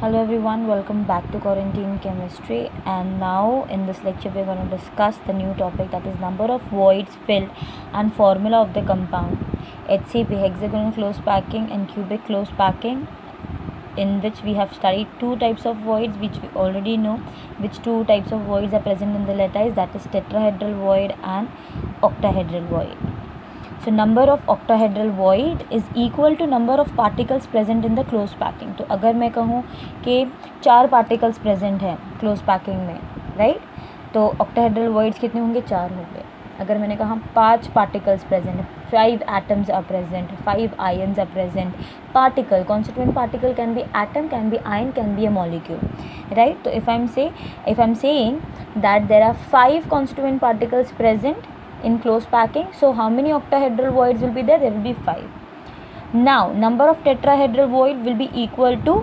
Hello everyone, welcome back to Quarantine Chemistry, and now in this lecture we're going to discuss the new topic, that is number of voids filled and formula of the compound HCP, hexagonal close packing and cubic close packing, in which we have studied two types of voids which we already know. Which two types of voids are present in the lattice, that is tetrahedral void and octahedral void. So number of octahedral void is equal to number of particles present in the close packing. तो अगर मैं कहूँ कि 4 particles present हैं close packing में, right, तो octahedral voids कितने होंगे? 4 होंगे. अगर मैंने कहा 5 पार्टिकल्स प्रेजेंट है, 5 atoms are present, 5 ions are present. Particle, constituent particle can be atom, can be ion, can be a molecule, right. तो if I am saying that there are 5 constituent particles present in close packing, so how many octahedral voids will be there? There will be 5. Now number of tetrahedral void will be equal to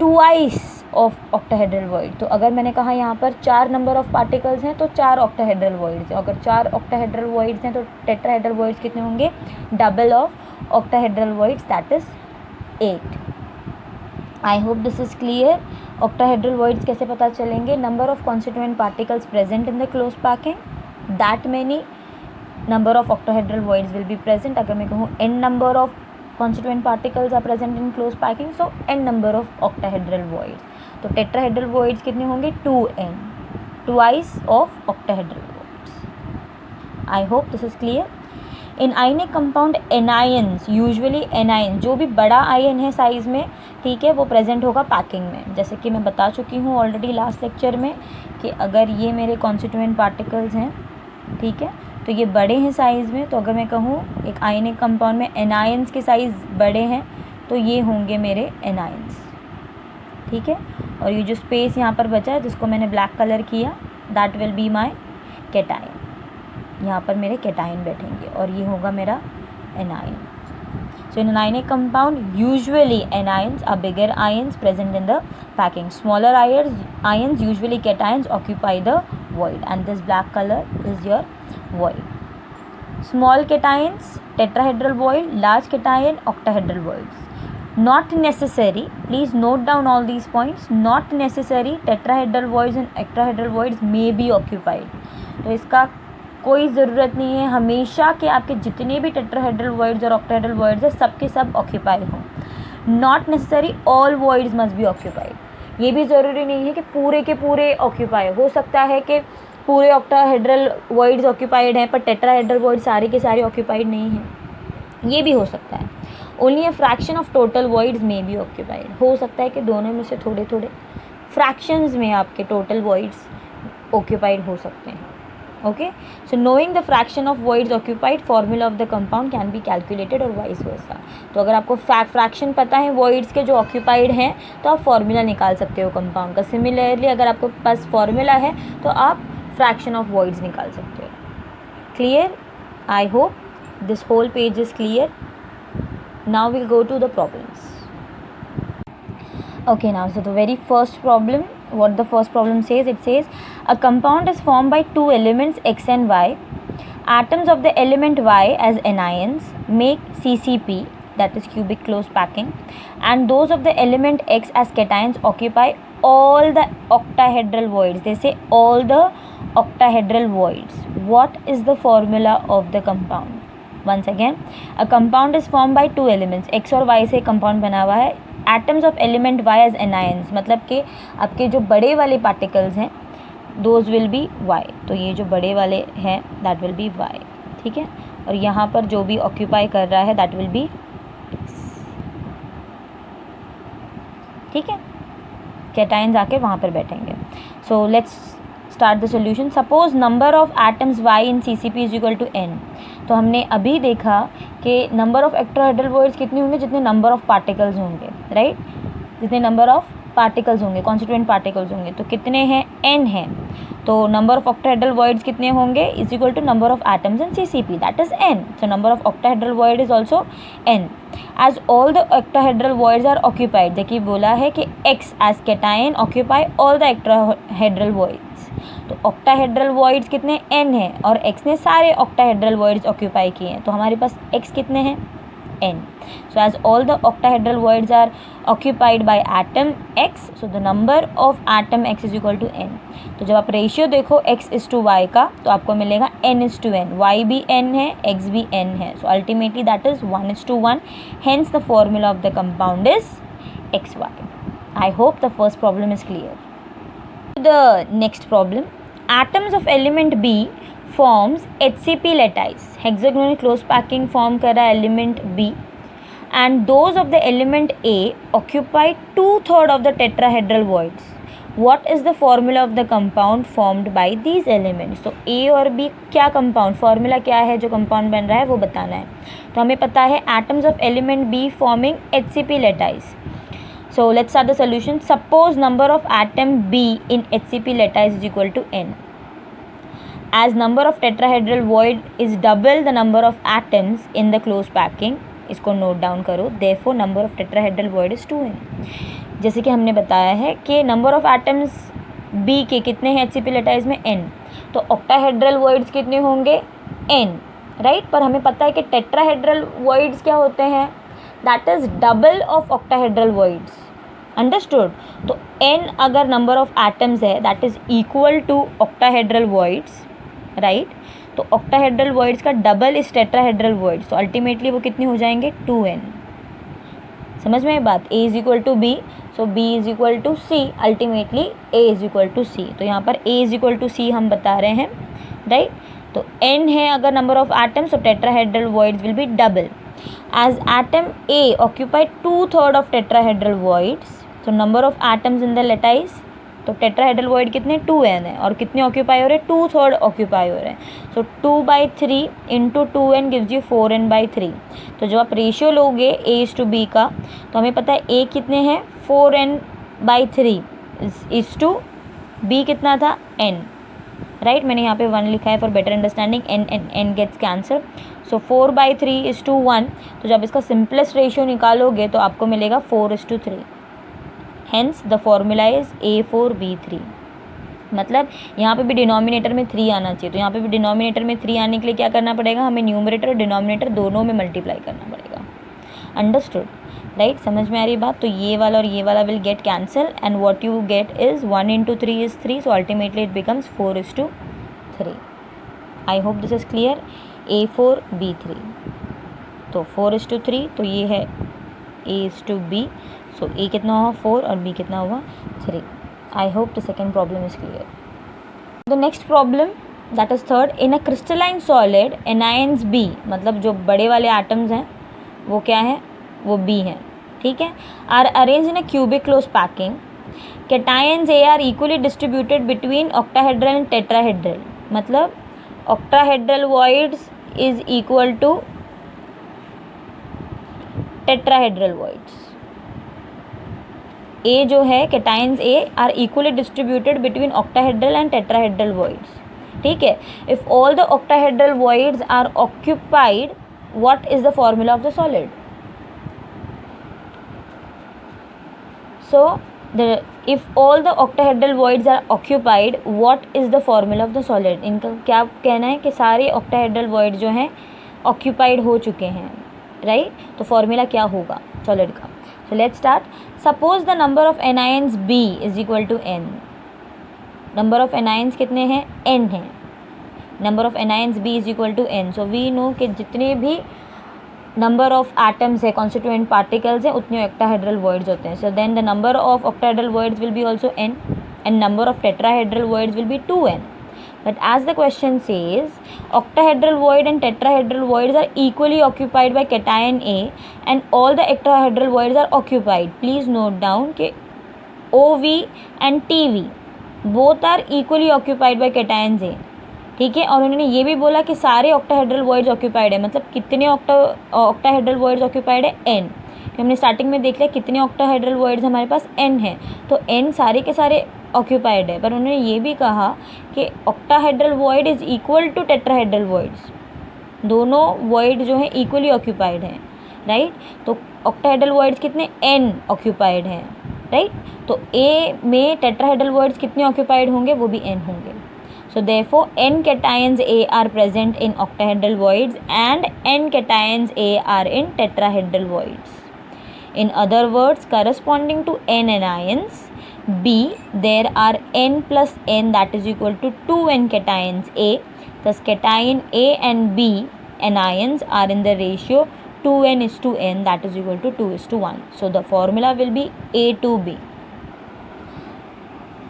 twice of octahedral void. तो अगर मैंने कहा यहाँ पर 4 number of particles हैं तो 4 octahedral voids हैं. अगर 4 octahedral voids हैं तो tetrahedral voids कितने होंगे? Double of octahedral voids, that is 8. I hope this is clear. octahedral voids कैसे पता चलेंगे? Number of constituent particles present in the close packing, that many number of octahedral voids will be present. अगर मैं कहूँ n number of constituent particles are present in close packing, so n number of octahedral voids. तो tetrahedral voids कितने होंगे? 2n, twice of octahedral voids. I hope this is clear. In ionic compound anions, usually anion जो भी बड़ा ion है size में, ठीक है, वो प्रेजेंट होगा पैकिंग में. जैसे कि मैं बता चुकी हूँ ऑलरेडी लास्ट लेक्चर में कि अगर ये मेरे कॉन्स्टिट्यूएंट पार्टिकल्स हैं, ठीक है, तो ये बड़े हैं साइज़ में, तो अगर मैं कहूँ एक आयनिक कंपाउंड में एनायंस के साइज़ बड़े हैं तो ये होंगे मेरे एनायंस, ठीक है. और ये जो स्पेस यहाँ पर बचा है जिसको मैंने ब्लैक कलर किया, that will be my cation. यहाँ पर मेरे कैटायन बैठेंगे और ये होगा मेरा anion. So in an ionic compound, usually anions are bigger ions present in the packing. Smaller ions usually cations occupy the void, and this black color is your void. Small cations, tetrahedral void. Large cation, octahedral voids. Not necessary, please note down all these points. Not necessary tetrahedral voids and octahedral voids may be occupied. तो इसका कोई ज़रूरत नहीं है हमेशा कि आपके जितने भी टेट्राहेड्रल वॉइड्स और ऑक्टाहेड्रल वॉइड्स है सबके सब ऑक्यूपाई हों. Not necessary all voids must be occupied. ये भी ज़रूरी नहीं है कि पूरे के पूरे ऑक्यूपाई. हो सकता है कि पूरे ऑक्टाहेड्रल वॉइड्स ऑक्यूपाइड हैं पर टेट्राहेड्रल वॉइड सारे के सारे ऑक्यूपाइड नहीं हैं, ये भी हो सकता है. Only a fraction of total voids में बी ऑक्यूपाइड. हो सकता है कि दोनों में से थोड़े थोड़े फ्रैक्शंस में आपके टोटल वॉइड्स ऑक्यूपाइड हो सकते हैं. Okay, so knowing the fraction of voids occupied, formula of the compound can be calculated or vice versa. तो अगर आपको फ्रैक्शन पता है voids के जो occupied हैं तो आप formula निकाल सकते हो compound का. Similarly अगर आपके पास formula है तो आप fraction of voids निकाल सकते हो. Clear? I hope this whole page is clear. Now we'll go to the problems. Okay, now so the very first problem, what the first problem says, it says a compound is formed by two elements x and y. Atoms of the element y as anions make CCP, that is cubic close packing, and those of the element x as cations occupy all the octahedral voids. They say all the octahedral voids. What is the formula of the compound? Once again, a compound is formed by two elements, x और y से compound बना हुआ है. Atoms of element y as anions, मतलब कि आपके जो बड़े वाले पार्टिकल्स हैं दोज विल बी y. तो ये जो बड़े वाले हैं दैट विल बी y, ठीक है. और यहाँ पर जो भी ऑक्यूपाई कर रहा है दैट विल बी x, ठीक है. कैटायंस आके वहाँ पर बैठेंगे. So let's start the solution. Suppose number of atoms y in CCP is equal to n. तो हमने अभी देखा कि नंबर ऑफ octahedral voids कितने होंगे? जितने नंबर ऑफ पार्टिकल्स होंगे, राइट. जितने नंबर ऑफ पार्टिकल्स होंगे, कॉन्स्टिट्यूएंट पार्टिकल्स होंगे, तो कितने हैं? n हैं. तो नंबर ऑफ octahedral voids कितने होंगे? Is equal to number of atoms in CCP, that is n. So number of octahedral void is also n. As all the octahedral voids are occupied. देखिए बोला है कि x as cation occupy all the octahedral voids. तो octahedral voids कितने? n है और x ने सारे octahedral voids ऑक्यूपाई किए हैं. तो हमारे पास x कितने हैं? n. So as all the octahedral voids are occupied by atom x, so the number of atom x is equal to n. तो जब आप रेशियो देखो x is to y का तो आपको मिलेगा n is to n. y भी n है, x भी n है. So ultimately that is 1 is to 1. Hence the formula of the compound is xy. I hope the first problem is clear. The next problem, atoms of element B forms HCP lattice, hexagonal close packing form कर रहा है element B, and those of the element A occupy 2/3 of the tetrahedral voids. What is the formula of the compound formed by these elements? तो A और B क्या compound, formula क्या है जो compound बन रहा है वो बताना है. तो हमें पता है atoms of element B forming HCP lattice. So let's start the solution. Suppose number of atom B in HCP lattice is equal to n. As number of tetrahedral void is double the number of atoms in the close packing, इसको note down करो. Therefore number of tetrahedral void is 2n. जैसे कि हमने बताया है कि number of atoms B के कितने हैं HCP lattice में n, तो ऑक्टाहेड्रल वॉइड्स कितने होंगे n, राइट. पर हमें पता है कि टेट्राहेड्रल वॉइड्स क्या होते हैं, that is double of octahedral voids. Understood. तो n अगर नंबर ऑफ एटम्स है that is equal to octahedral voids, right. तो ऑक्टाहेड्रल वॉइड्स का डबल इज टेट्राहेड्रल वॉइड्स. तो अल्टीमेटली वो कितने हो जाएंगे 2n. समझ में बात. a is equal to b, so b is equal to c, ultimately a is equal to c. तो यहाँ पर a is equal to c हम बता रहे हैं, राइट. तो n है अगर नंबर ऑफ एटम्स, तो tetrahedral voids will B double. As atom A occupy 2/3 of tetrahedral voids, so number of atoms in the lattice, तो tetrahedral void कितने 2n है और कितने ऑक्यूपाई हो रहे हैं 2/3 ऑक्यूपाई हो रहे हैं. सो 2/3 into 2n gives you 4n/3. तो जब आप रेशियो लोगे A इज टू B का तो हमें पता है A कितने हैं 4n/3 इज टू B कितना था n, राइट. मैंने यहाँ पे 1 लिखा है for better understanding. n gets cancel. So 4/3 is to 1. तो जब इसका सिंपलेस्ट रेशियो निकालोगे तो आपको मिलेगा 4:3. Hence the formula is A4B3. मतलब यहाँ पे भी डिनोमिनेटर में 3 आना चाहिए. तो यहाँ पे भी डिनोमिनेटर में 3 आने के लिए क्या करना पड़ेगा, हमें न्यूमरेटर और डिनोमिनेटर दोनों में मल्टीप्लाई करना पड़ेगा. Understood, right. समझ में आ रही बात. तो ये वाला और ये वाला will get cancel and what you get is 1 into 3 is 3. So ultimately it becomes 4:3. I hope this is clear. A4B3. तो 4:3. तो ये है A is to B. So A कितना हुआ 4 और B कितना हुआ 3. आई hope the second problem is clear. The next problem that is third. In a crystalline solid anions B, मतलब जो बड़े वाले एटम्स हैं वो क्या है, वो B हैं, ठीक है. Are arrange in a cubic close packing. Cations A are equally distributed between octahedral and tetrahedral. मतलब octahedral voids is equal to tetrahedral voids. A जो है cations A are equally distributed between octahedral and tetrahedral voids. ठीक है. If all the octahedral voids are occupied, what is the formula of the solid? So if all the octahedral voids are occupied, what is the formula of the solid? इनका क्या कहना है कि सारे octahedral void जो हैं occupied हो चुके हैं, राइट. तो फॉर्मूला क्या होगा सॉलिड का. So let's start. Suppose the number of anions B is equal to n. Number of anions कितने हैं n है. Number of anions B is equal to n. So we know कि जितने भी नंबर ऑफ एटम्स है constituent particles हैं उतने octahedral voids होते हैं. So then the number of octahedral voids will be also n and number of tetrahedral voids will be 2n. But as the question says octahedral void and tetrahedral voids are equally occupied by cation A and all the tetrahedral voids are occupied. Please note down कि OV and TV both are equally occupied by cations A. ठीक है. और उन्होंने ये भी बोला कि सारे ऑक्टाहेड्रल वॉइड्स ऑक्यूपाइड है. मतलब कितने ऑक्टाहेड्रल वॉइड्स ऑक्यूपाइड है n. हमने स्टार्टिंग में देख लिया कितने ऑक्टाहेड्रल वॉइड्स हमारे पास n है. तो n सारे के सारे ऑक्यूपाइड है. पर उन्होंने ये भी कहा कि octahedral void is equal to tetrahedral voids. दोनों वॉइड जो है इक्वली ऑक्यूपाइड हैं, राइट. तो ऑक्टाहेड्रल वॉइड्स कितने n ऑक्यूपाइड हैं, राइट. तो A में टेट्राहेड्रल वॉइड्स कितने ऑक्यूपाइड होंगे, वो भी n होंगे. So therefore n cations A are present in octahedral voids and n cations A are in tetrahedral voids. In other words, corresponding to n anions B, there are n plus n, that is equal to 2n cations A. Thus cation A and B anions are in the ratio 2n:n, that is equal to 2:1. So the formula will be A to B.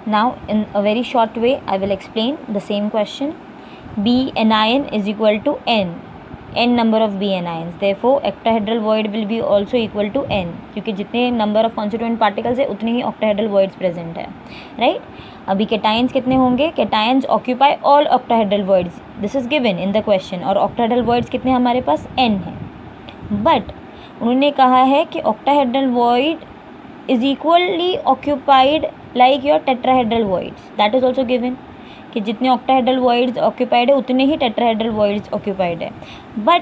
Now in a very short way I will explain the same question. B anion is equal to n number of B anions. Therefore octahedral void will be also equal to n, क्योंकि जितने number of constituent particles है उतने ही octahedral voids present है, right? अभी cations कितने होंगे? Cations occupy all octahedral voids, this is given in the question. और octahedral voids कितने हमारे पास? n है. But उन्होंने कहा है कि octahedral void is equally occupied like your tetrahedral voids, that is also given, कि जितने octahedral voids occupied है उतने ही tetrahedral voids occupied है. बट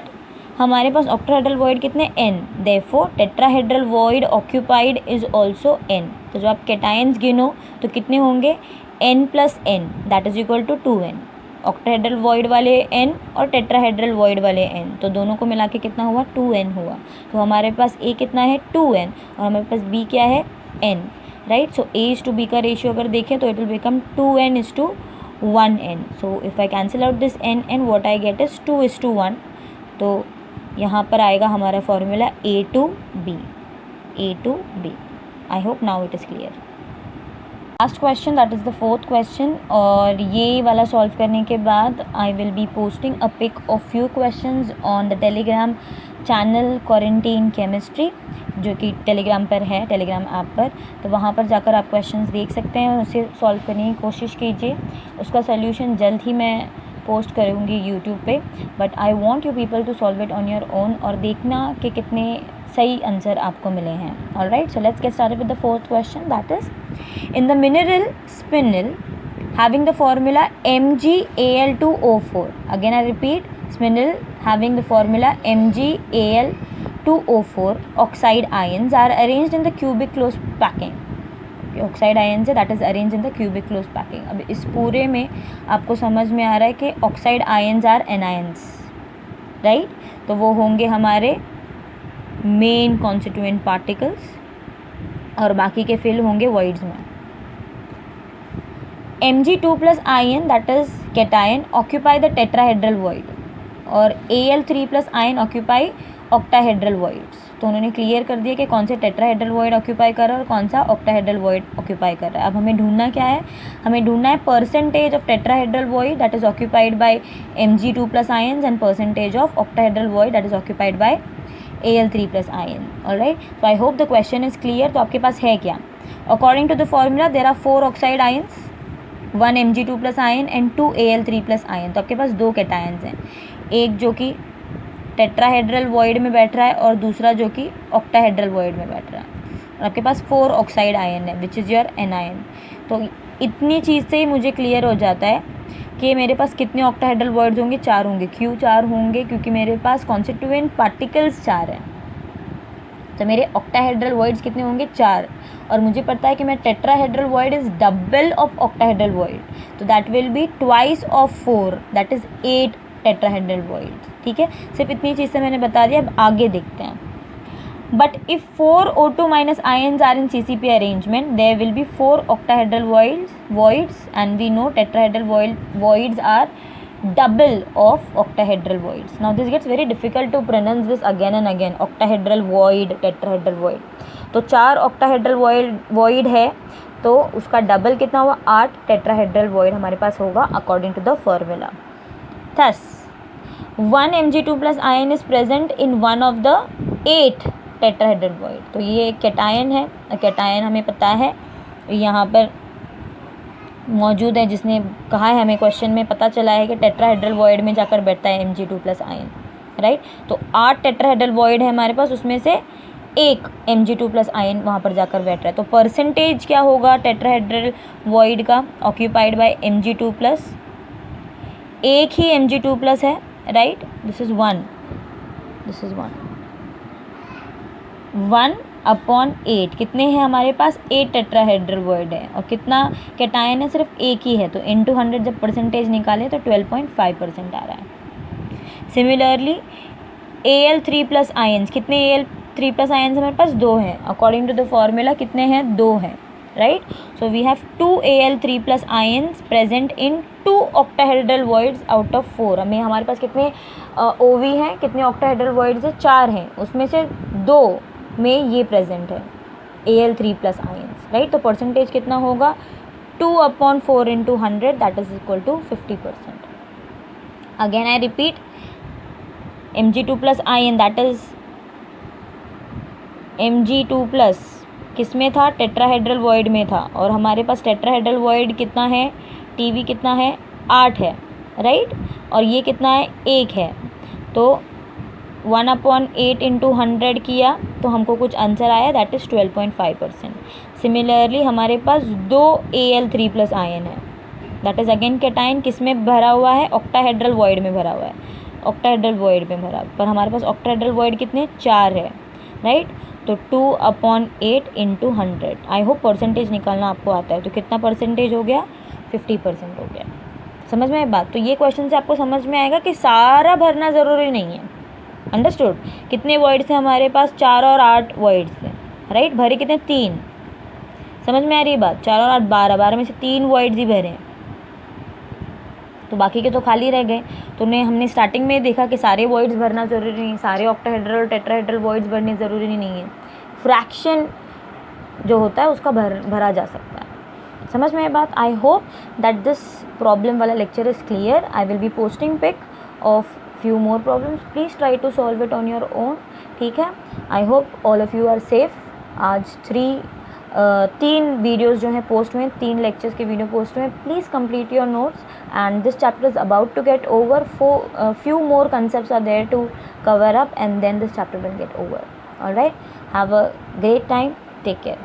हमारे पास octahedral void कितने? n. therefore tetrahedral void occupied is also n. तो जब आप cations गिनो तो कितने होंगे? n plus n, that is equal to 2n. octahedral void वाले n और tetrahedral void वाले n, तो दोनों को मिला के कितना हुआ? 2n हुआ. तो हमारे पास a कितना है? 2n, और हमारे पास b क्या है? n, right? So a is to b का रेशियो अगर देखें तो it will become 2n:1n. So if I cancel out this n what I get is 2:1. तो यहाँ पर आएगा हमारा formula a to b. I hope now it is clear. Last question, that is the fourth question, और ये वाला solve करने के बाद I will be posting a pic of few questions on the Telegram channel quarantine chemistry, जो कि Telegram पर है, टेलीग्राम ऐप पर. तो वहाँ पर जाकर आप क्वेश्चंस देख सकते हैं और उसे सॉल्व करने की कोशिश कीजिए. उसका सॉल्यूशन जल्द ही मैं पोस्ट करूँगी यूट्यूब पे, but I want you people to solve it on your own और देखना कि कितने सही आंसर आपको मिले हैं. Alright, so let's get started with the fourth question, that is in the mineral spinel having the formula MgAl2O4. again I repeat, spinel having the formula MgAl2O4, oxide ions are arranged in the cubic closed packing. Oxide ion है that is arrange in the cubic close packing. अब इस पूरे में आपको समझ में आ रहा है कि oxide ions are anions, right? तो वो होंगे हमारे मेन कॉन्स्टिट्यूएंट पार्टिकल्स और बाकी के फिल होंगे वॉइड्स में. Mg2+ ion that is cation occupy the tetrahedral void और Al3+ ion occupy octahedral voids. तो उन्होंने क्लियर कर दिया कि कौन से टेट्राहेड्रल वॉइड ऑक्यूपाई कर रहा है और कौन सा ऑक्टाहेड्रल वॉइड ऑक्यूपाई कर रहा है. अब हमें ढूंढना क्या है? हमें ढूंढना है percentage of tetrahedral void that is occupied by Mg2+ ions and percentage of octahedral void that is occupied by Al3+ ion. Alright, so I hope the question is clear. तो आपके पास है क्या? According to the formula there are 4 oxide ions, 1 Mg2+ ion and 2 Al3+ ion. तो आपके पास 2 cations हैं, एक जो कि टेट्राहेड्रल वॉइड में बैठ रहा है और दूसरा जो कि ऑक्टाहेड्रल वॉइड में बैठ रहा है. और आपके पास 4 ऑक्साइड आयन है विच इज़ योर एनायन. तो इतनी चीज़ से ही मुझे क्लियर हो जाता है कि मेरे पास कितने ऑक्टाहेड्रल वॉइड्स होंगे? 4 होंगे. क्यों 4 होंगे? क्योंकि मेरे पास कॉन्स्टिट्यूएंट पार्टिकल्स 4 हैं. तो मेरे ऑक्टाहेड्रल वॉइड्स कितने होंगे? 4. और मुझे पता है कि मैं tetrahedral void is double of octahedral void, तो that will be twice of 4, that is 8 tetrahedral void. ठीक है, सिर्फ इतनी चीज़ से मैंने बता दिया. अब आगे देखते हैं. But if 4 O2- ions are in CCP arrangement, there will be 4 octahedral voids and we know tetrahedral voids are double of octahedral voids. Now this gets very difficult to pronounce this again and again, octahedral void, tetrahedral void. तो 4 octahedral void है तो उसका double कितना हुआ? 8 tetrahedral void हमारे पास होगा according to the formula. Thus 1 Mg2+ ion is present in one of the 8 tetrahedral void. तो ये एक कैटायन है. कैटायन हमें पता है यहाँ पर मौजूद है, जिसने कहा है हमें क्वेश्चन में पता चला है कि टेट्राहेड्रल वॉइड में जाकर बैठता है Mg2+ ion, राइट? तो 8 टेट्राहेड्रल वॉइड है हमारे पास, उसमें से एक Mg2+ ion वहाँ पर जाकर बैठ रहा है. तो परसेंटेज क्या होगा टेट्राहेड्रल वॉइड का? ऑक्यूपाइड बाय Mg2+, एक ही Mg2+ है, राइट? दिस इज़ 1, 1 अपॉन 8, कितने हैं हमारे पास 8 टेट्राहेड्रल वॉइड है और कितना कैटायन है, सिर्फ एक ही है, तो इनटू 100 जब परसेंटेज निकाले तो 12.5% आ रहा है। सिमिलरली Al3+ आयंस, कितने Al3+ आयंस हमारे पास 2 हैं, अकॉर्डिंग टू द फॉर्मूला कितने हैं, 2 हैं, right. So we have 2 Al3+ ions present in 2 octahedral voids out of 4। हमें हमारे पास कितने OV हैं, कितने ऑक्टाहेड्रल वॉइड्स है, 4 हैं, उसमें से 2 में ये प्रेजेंट है Al3+ आयंस, राइट। तो परसेंटेज कितना होगा, 2/4 into 100 that is equal to 50%। Again I repeat, Mg2+ ion that is Mg2+ किस में था, टेट्राहेड्रल वॉइड में था, और हमारे पास टेट्राहेड्रल वॉइड कितना है, टीवी कितना है, 8 है, राइट, और ये कितना है, 1 है। तो 1/8 इंटू 100 किया तो हमको कुछ आंसर आया, दैट इज़ 12.5%। सिमिलरली हमारे पास 2 Al3+ आयन है, दैट इज़ अगेन कैटायन, किस में भरा हुआ है, ऑक्टाहेड्रल वॉइड में भरा हुआ है, ऑक्टाहेड्रल वॉइड में भरा, पर हमारे पास ऑक्टाहेड्रल वॉइड कितने, 4 है, राइट। तो 2/8 इंटू 100, आई होप परसेंटेज निकालना आपको आता है। तो कितना परसेंटेज हो गया, 50% हो गया। समझ में आई बात। तो ये क्वेश्चन से आपको समझ में आएगा कि सारा भरना ज़रूरी नहीं है, अंडरस्टूड। कितने वर्ड्स थे हमारे पास, 4 और 8 वर्ड्स थे, राइट। भरे कितने, 3। समझ में आ रही है बात, 4 और 8 12 में से 3 वर्ड्स ही भरे हैं, तो बाकी के तो खाली रह गए। तो हमने स्टार्टिंग में देखा कि सारे वर्ड्स भरना ज़रूरी नहीं, सारे ऑक्टाहेड्रल और टेट्राहेड्रल वर्ड्स भरने ज़रूरी नहीं है, फ्रैक्शन जो होता है उसका भरा जा सकता है। समझ में ये बात। I hope that this problem वाला lecture is clear. I will be posting pic of few more problems, please try to solve it on your own, ठीक है। I hope all of you are safe. आज 3 videos जो हैं post हुए, 3 lectures के video post हुए। Please complete your notes and this chapter is about to get over, few more concepts are there to cover up and then this chapter will get over. All right, have a great time, take care.